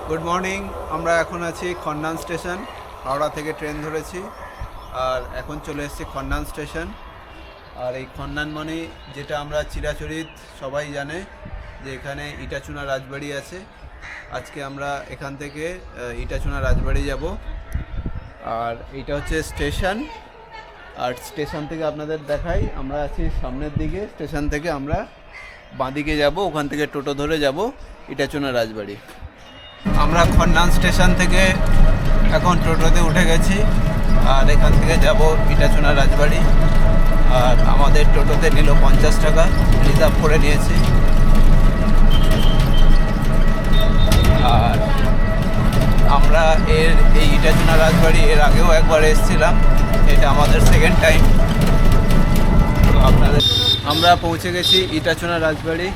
Good morning. আমরা এখন আছি খন্নান স্টেশন। হাওড়া থেকে ট্রেন ধরেছি আর এখন চলে এসেছি খন্নান স্টেশন। আর এই খন্নান মানে যেটা আমরা চিরাচরিত সবাই জানে যে এখানে ইটাচুনা রাজবাড়ি আছে। আজকে আমরা এখান থেকে ইটাচুনা রাজবাড়ি যাব। আর এটা হচ্ছে স্টেশন। আর স্টেশন থেকে আপনাদের দেখাই, আমরা আছি সামনের দিকে। স্টেশন থেকে আমরা বাঁদিকে যাব, ওখান থেকে টোটো ধরে যাব ইটাচুনা রাজবাড়ি। আমরা খন্নান স্টেশন থেকে এখন টোটোতে উঠে গেছি আর এখান থেকে যাব ইটাচুনা রাজবাড়ি। আর আমাদের টোটোতে নিল 50 টাকা, রিজার্ভ করে নিয়েছি। আর আমরা এই ইটাচুনা রাজবাড়ি এর আগেও একবার এসেছিলাম, এটা আমাদের সেকেন্ড টাইম। তো আমরা পৌঁছে গেছি ইটাচুনা রাজবাড়ি।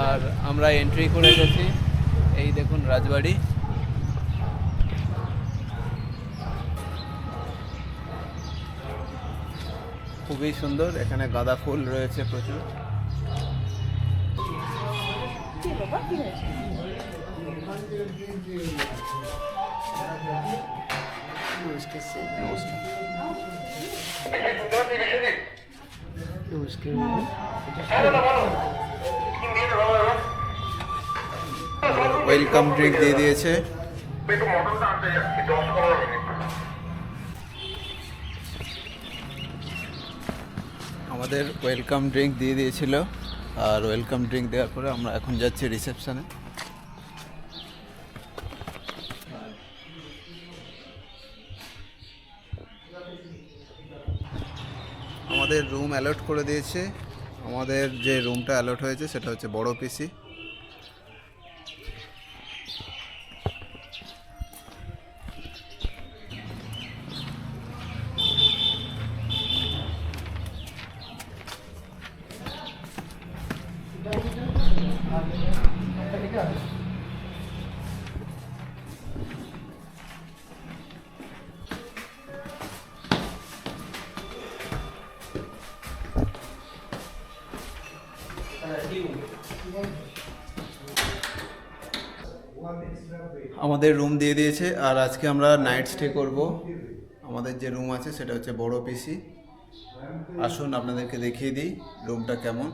আর আমরা এন্ট্রি করে গেছি। এই দেখুন রাজবাড়ি। খুবই সুন্দর, এখানে গাঁদা ফুল রয়েছে প্রচুর। ওয়েলকাম ড্রিঙ্ক দিয়ে দিয়েছে। আমাদের ওয়েলকাম ড্রিঙ্ক দিয়ে দিয়েছিল। আর ওয়েলকাম ড্রিঙ্ক দেওয়ার পরে আমরা এখন যাচ্ছি রিসেপশনে। আমাদের রুম অ্যালট করে দিয়েছে। আমাদের যে রুমটা অ্যালট হয়েছে সেটা হচ্ছে বড় পিসি। আমাদের রুম দিয়ে দিয়েছে আর আজকে আমরা নাইট স্টে করব। আমাদের যে রুম আছে সেটা হচ্ছে বড় পিসি। আসুন আপনাদেরকে দেখিয়ে দিই রুমটা কেমন।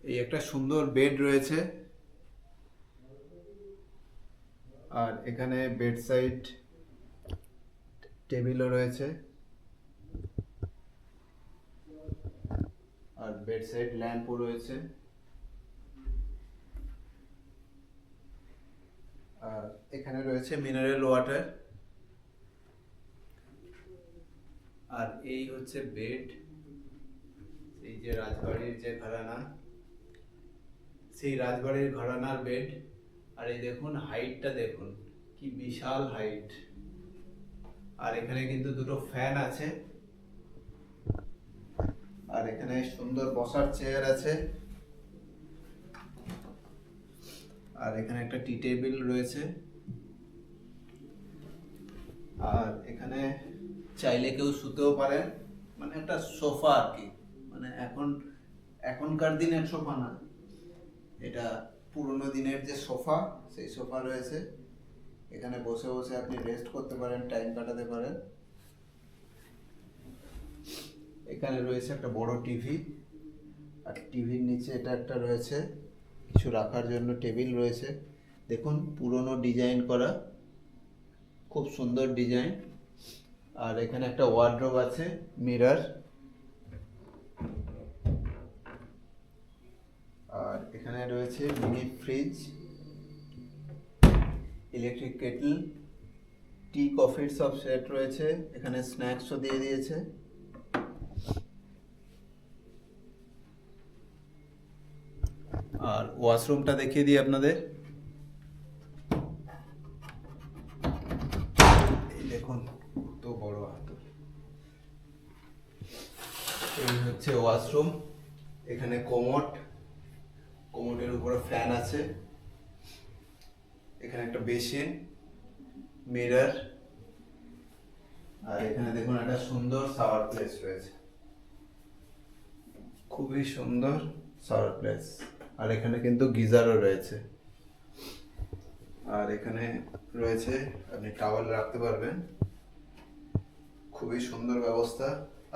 এই একটা সুন্দর বেড রয়েছে আর এখানে বেড সাইড টেবিলও রয়েছে আর বেড সাইড ল্যাম্পও রয়েছে। আর এখানে রয়েছে মিনারেল ওয়াটার। আর এই হচ্ছে বেড। এই যে রাজবাড়ির যে ঘরানা, সেই রাজবাড়ির ঘরানার বেড। আর এই দেখুন হাইটটা, দেখুন কি বিশাল হাইট। আর এখানে কিন্তু দুটো ফ্যান আছে আর এখানে সুন্দর বসার চেয়ার আছে। আর এখানে একটা টি টেবিল রয়েছে। আর এখানে চাইলে কেউ শুতেও পারেন, মানে একটা সোফা আর কি। মানে এখনকার দিনের সোফা না, এটা পুরোনো দিনের যে সোফা, সেই সোফা রয়েছে। এখানে বসে বসে আপনি রেস্ট করতে পারেন, টাইম কাটাতে পারেন। এখানে রয়েছে একটা বড় টিভি আর টিভির নিচে এটা একটা রয়েছে কিছু রাখার জন্য টেবিল রয়েছে। দেখুন পুরনো ডিজাইন করা, খুব সুন্দর ডিজাইন। আর এখানে একটা ওয়ার্ড্রোব আছে, মিরর। আর এখানে রয়েছে মিনি ফ্রিজ, ইলেকট্রিক কেটল, টি কফির সব সেট রয়েছে। এখানে স্ন্যাক্সও দিয়ে দিয়েছে। আর ওয়াশরুমটা দেখিয়ে দিই আপনাদের। এই দেখুন কত বড় হাত। এই হচ্ছে ওয়াশরুম। এখানে কোমোটের উপরে ফ্যান আছে, এখানে একটা বেসিন, মিরর, আর এখানে দেখুন একটা সুন্দর শাওয়ার প্লেস রয়েছে, খুবই সুন্দর শাওয়ার প্লেস। আর এখানে কিন্তু গিজারও রয়েছে, আর এখানে রয়েছে আপনি টাওয়েল রাখতে পারবেন, খুবই সুন্দর ব্যবস্থা।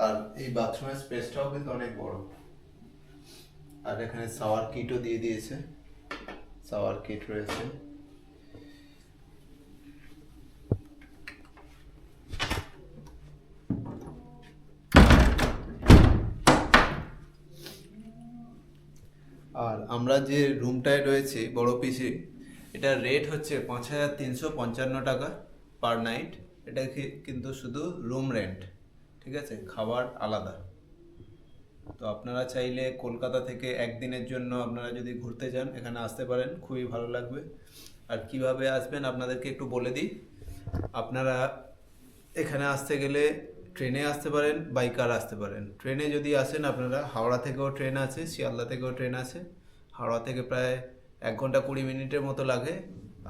আর এই বাথরুমের স্পেসটাও কিন্তু অনেক বড়। আর এখানে শাওয়ার কিটও দিয়ে দিয়েছে, শাওয়ার কিট রয়েছে। আর আমরা যে রুমটায় রয়েছি বড় পিসি, এটার রেট হচ্ছে 5355 টাকা পার নাইট। এটা কিন্তু শুধু রুম রেন্ট, ঠিক আছে, খাবার আলাদা। তো আপনারা চাইলে কলকাতা থেকে একদিনের জন্য আপনারা যদি ঘুরতে যান এখানে আসতে পারেন, খুবই ভালো লাগবে। আর কিভাবে আসবেন আপনাদেরকে একটু বলে দিই। আপনারা এখানে আসতে গেলে ট্রেনে আসতে পারেন, বাই কার আসতে পারেন। ট্রেনে যদি আসেন আপনারা, হাওড়া থেকেও ট্রেন আছে, শিয়ালদা থেকেও ট্রেন আছে। হাওড়া থেকে প্রায় 1 ঘন্টা 20 মিনিটের মতো লাগে।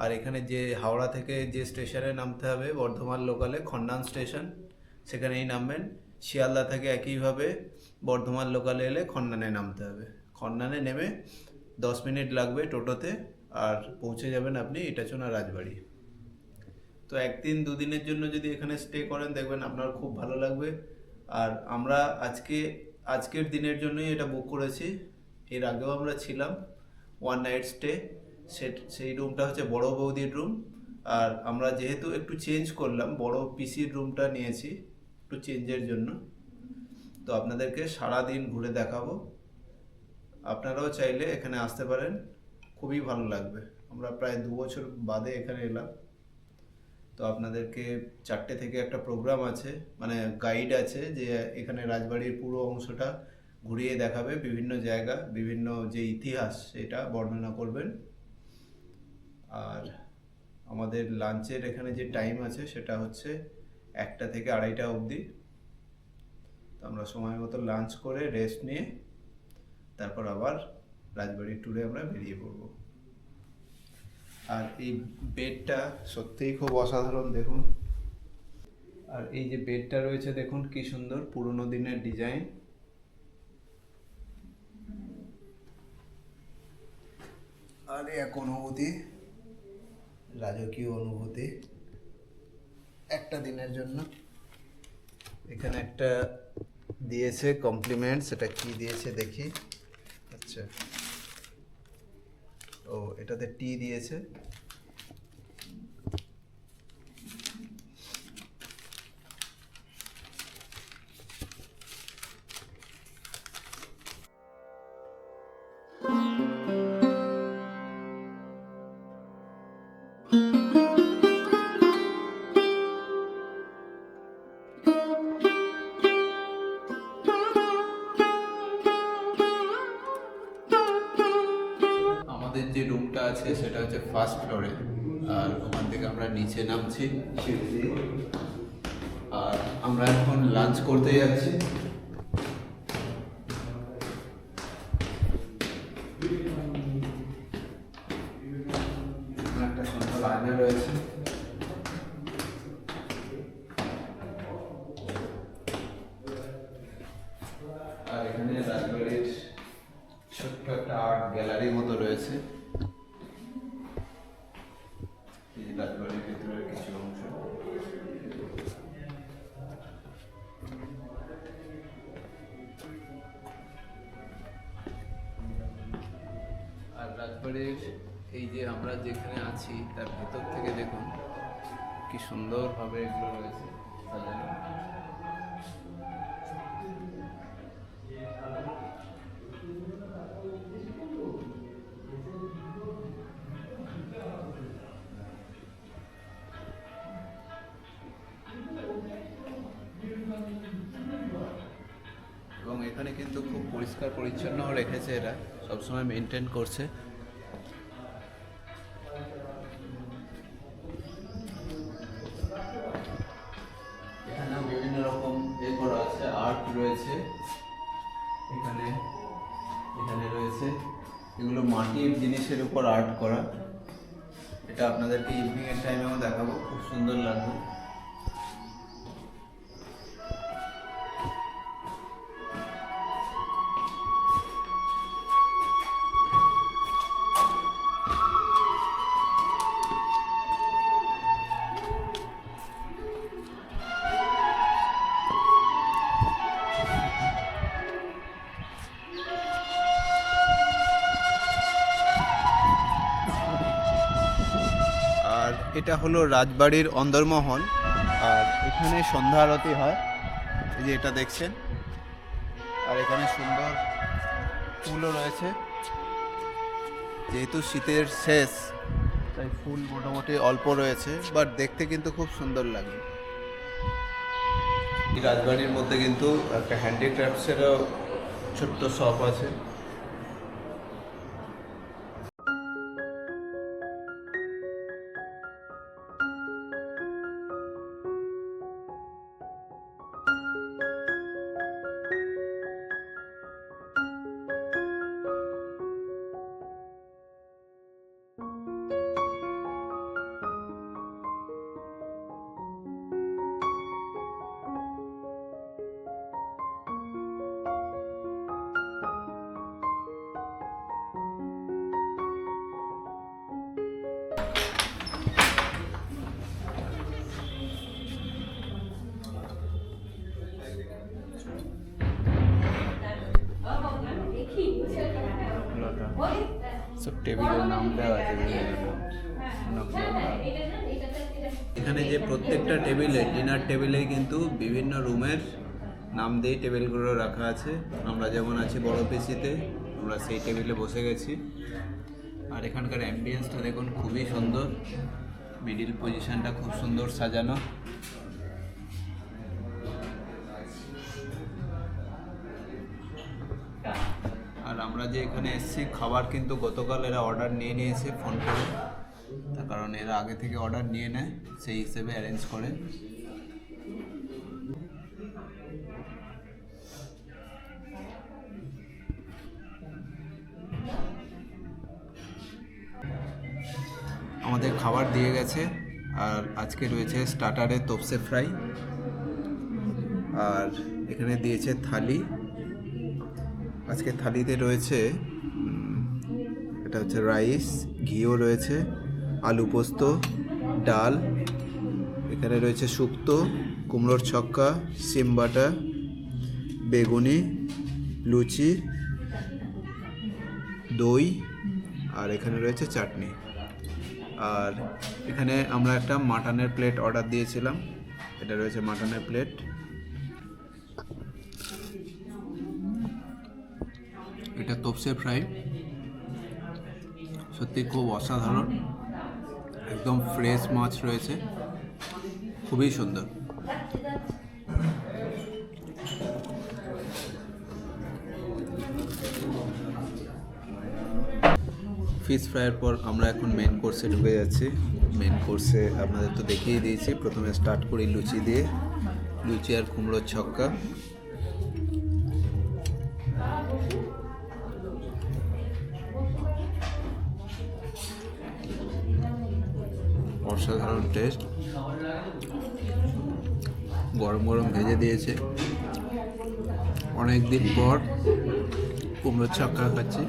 আর এখানে যে হাওড়া থেকে যে স্টেশনে নামতে হবে, বর্ধমান লোকালে খন্ডান স্টেশন, সেখানেই নামবেন। শিয়ালদা থেকে একইভাবে বর্ধমান লোকালে এলে খন্ডানে নামতে হবে। খন্ডানে নেমে 10 মিনিট লাগবে টোটোতে, আর পৌঁছে যাবেন আপনি ইটাচনা রাজবাড়ি। তো 1 দিন 2 দিনের জন্য যদি এখানে স্টে করেন দেখবেন আপনার খুব ভালো লাগবে। আর আমরা আজকের দিনের জন্যই এটা বুক করেছি। এর আগেও আমরা ছিলাম 1 নাইট স্টে, সেই রুমটা হচ্ছে বড় বৌদির রুম। আর আমরা যেহেতু একটু চেঞ্জ করলাম, বড় পিসির রুমটা নিয়েছি একটু চেঞ্জের জন্য। তো আপনাদেরকে সারাদিন ঘুরে দেখাবো। আপনারাও চাইলে এখানে আসতে পারেন, খুবই ভালো লাগবে। আমরা প্রায় 2 বছর বাদে এখানে এলাম। তো আপনাদেরকে 4টে থেকে একটা প্রোগ্রাম আছে, মানে গাইড আছে, যে এখানে রাজবাড়ির পুরো অংশটা ঘুরিয়ে দেখাবে, বিভিন্ন জায়গা, বিভিন্ন যে ইতিহাস সেটা বর্ণনা করবেন। আর আমাদের লাঞ্চের এখানে যে টাইম আছে সেটা হচ্ছে 1টা থেকে 2:30 অবধি। তো আমরা সময় মতো লাঞ্চ করে রেস্ট নিয়ে তারপর আবার রাজবাড়ির ট্যুরে আমরা বেরিয়ে পড়বো। আর এই বেডটা সত্যিই খুব অসাধারণ, দেখুন। আর এই যে বেডটা রয়েছে দেখুন কি সুন্দর পুরোনো দিনের ডিজাইন। আর এক অনুভূতি, রাজকীয় অনুভূতি, একটা দিনের জন্য। এখানে একটা দিয়েছে কমপ্লিমেন্ট, সেটা কি দিয়েছে দেখি। আচ্ছা, ও এটাতে টি দিয়েছে। আমাদের যে রুমটা আছে সেটা হচ্ছে ফার্স্ট ফ্লোরে, আর ওখান থেকে আমরা নিচে নামছি সিঁড়ি দিয়ে। আর আমরা এখন লাঞ্চ করতে যাচ্ছি। একটা সুন্দর আয়না রয়েছে। আর এখানে রাজবাড়ির ছোট্ট একটা আর্ট গ্যালারির মতো রয়েছে, রাজবাড়ির ভেতরের কিছু অংশ। আর রাজবাড়ির এই যে আমরা যেখানে আছি তার ভেতর থেকে দেখুন কি সুন্দরভাবে এগুলো রয়েছে সাজানো। এবং এখানে কিন্তু খুব পরিষ্কার পরিচ্ছন্ন রেখেছে, এরা সবসময় মেনটেন করছে। এখানে বিভিন্ন রকম এ করা আছে, আর্ট রয়েছে এখানে। এসছে, এগুলো মাটির জিনিসের উপর আর্ট করা। এটা আপনাদেরকে ইভিনিংয়ের টাইমেও দেখাবো, খুব সুন্দর লাগবে। আর এটা হলো রাজবাড়ির অন্দরমহল, আর এখানে সন্ধ্যা আরতি হয়, এই যে এটা দেখছেন। আর এখানে সুন্দর ফুলও রয়েছে, যেহেতু শীতের শেষ তাই ফুল মোটামুটি অল্প রয়েছে, বাট দেখতে কিন্তু খুব সুন্দর লাগে। এই রাজবাড়ির মধ্যে কিন্তু একটা হ্যান্ডিক্রাফটসেরও ছোট্ট শপ আছে। সব টেবিলের নাম দেওয়া আছে বিভিন্ন। এখানে যে প্রত্যেকটা টেবিলে, ডিনার টেবিলে কিন্তু বিভিন্ন রুমের নাম দিয়ে টেবিলগুলো রাখা আছে। আমরা যেমন আছি বড় পিসিতে, আমরা সেই টেবিলে বসে গেছি। আর এখানকার অ্যাম্বিয়েন্সটা দেখুন, খুবই সুন্দর, মিডিল পজিশনটা খুব সুন্দর সাজানো। আর আমরা যে এখানে এসেছি, খাবার কিন্তু গতকাল এরা অর্ডার নিয়ে নিয়েছে ফোন করে, তার কারণ এরা আগে থেকে অর্ডার নিয়ে নেয়, সেই হিসেবে অ্যারেঞ্জ করে। আমাদের খাবার দিয়ে গেছে, আর আজকে রয়েছে স্টার্টারে তোপসে ফ্রাই, আর এখানে দিয়েছে থালি। আজকে থালিতে রয়েছে এটা হচ্ছে রাইস, ঘিও রয়েছে, আলু পোস্ত, ডাল, এখানে রয়েছে শুক্তো, কুমড়োর ছক্কা, সিম বাটা, বেগুনি, লুচি, দই, আর এখানে রয়েছে চাটনি। আর এখানে আমরা একটা মাটনের প্লেট অর্ডার দিয়েছিলাম, এটা রয়েছে মাটনের প্লেট। এটা তোপসে ফ্রাই, সত্যি খুব অসাধারণ, একদম ফ্রেশ মাছ রয়েছে, খুবই সুন্দর। ফিশ ফ্রাইয়ের পর আমরা এখন মেন কোর্সে ঢুকে যাচ্ছি। মেন কোর্সে আপনাদের তো দেখিয়ে দিয়েছি, প্রথমে স্টার্ট করি লুচি দিয়ে, লুচি আর কুমড়োর ছক্কা। অসাধারণ টেস্ট, গরম গরম ভেজে দিয়েছে। অনেক দিন পর কুমড়োর ছক্কা খাচ্ছি।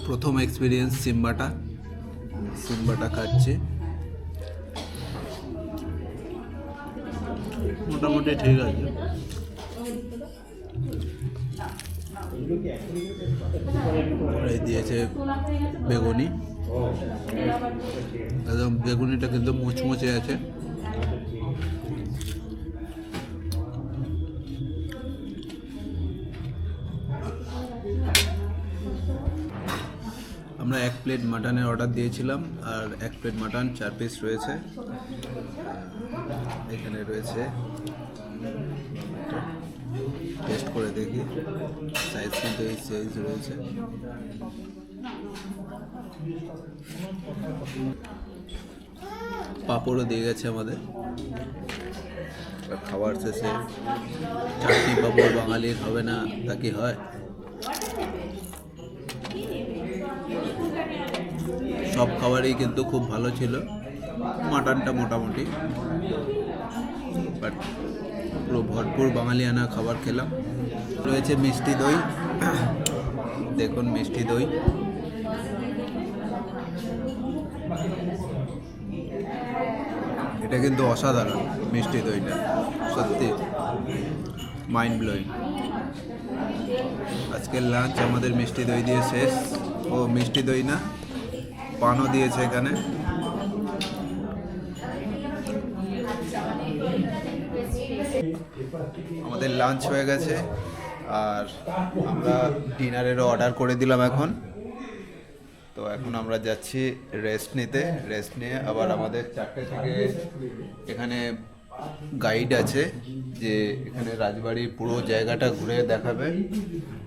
প্রথম এক্সপিরিয়েন্স সিম্বাটা খাচ্ছি, মোটামুটি ঠিক আছে। এই দিয়েছে বেগুনি, একদম বেগুনিটা কিন্তু মুচমুচে আছে। আমরা 1 প্লেট মাটনের অর্ডার দিয়েছিলাম, আর 1 প্লেট মাটন 4 পিস রয়েছে। এখানে রয়েছে, টেস্ট করে দেখি, সাইজ কিন্তু এই সাইজ রয়েছে। পাঁপড়ও দিয়ে গেছে আমাদের। আর খাবার শেষে চাটনি পাঁপড় বাঙালির হবে না তা কি হয়? সব খাবারই কিন্তু খুব ভালো ছিল, মাটনটা মোটামুটি, বাট পুরো ভরপুর বাঙালিয়ানা খাবার খেলাম। রয়েছে মিষ্টি দই, দেখুন মিষ্টি দই, এটা কিন্তু অসাধারণ মিষ্টি দইটা, সত্যি মাইন্ড ব্লোয়িং। আজকের লাঞ্চ আমাদের মিষ্টি দই দিয়ে শেষ। ও মিষ্টি দই না, পানও দিয়েছে এখানে। আমাদের লাঞ্চ হয়ে গেছে আর আমরা ডিনারেরও অর্ডার করে দিলাম এখন। তো এখন আমরা যাচ্ছি রেস্ট নিতে, রেস্ট নিয়ে আবার আমাদের 4টে থেকে এখানে গাইড আছে যে এখানে রাজবাড়ির পুরো জায়গাটা ঘুরে দেখাবে।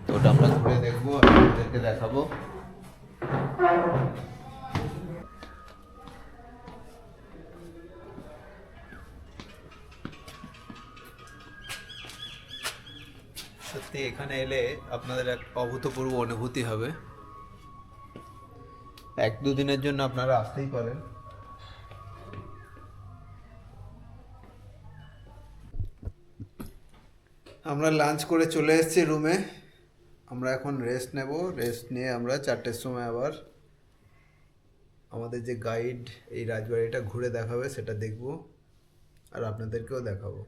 তো ওটা আমরা ঘুরে দেখবো, আপনাদেরকে দেখাবো। সত্যি এখানে এলে আপনাদের এক অভূতপূর্ব অনুভূতি হবে। 1-2 দিনের জন্য আপনারা আসতেই পারেন। আমরা লাঞ্চ করে চলে এসেছি রুমে। আমরা এখন রেস্ট নেব, রেস্ট নিয়ে আমরা 4টের সময় আবার আমাদের যে গাইড এই রাজবাড়িটা ঘুরে দেখাবে সেটা দেখব আর আপনাদেরকেও দেখাবো।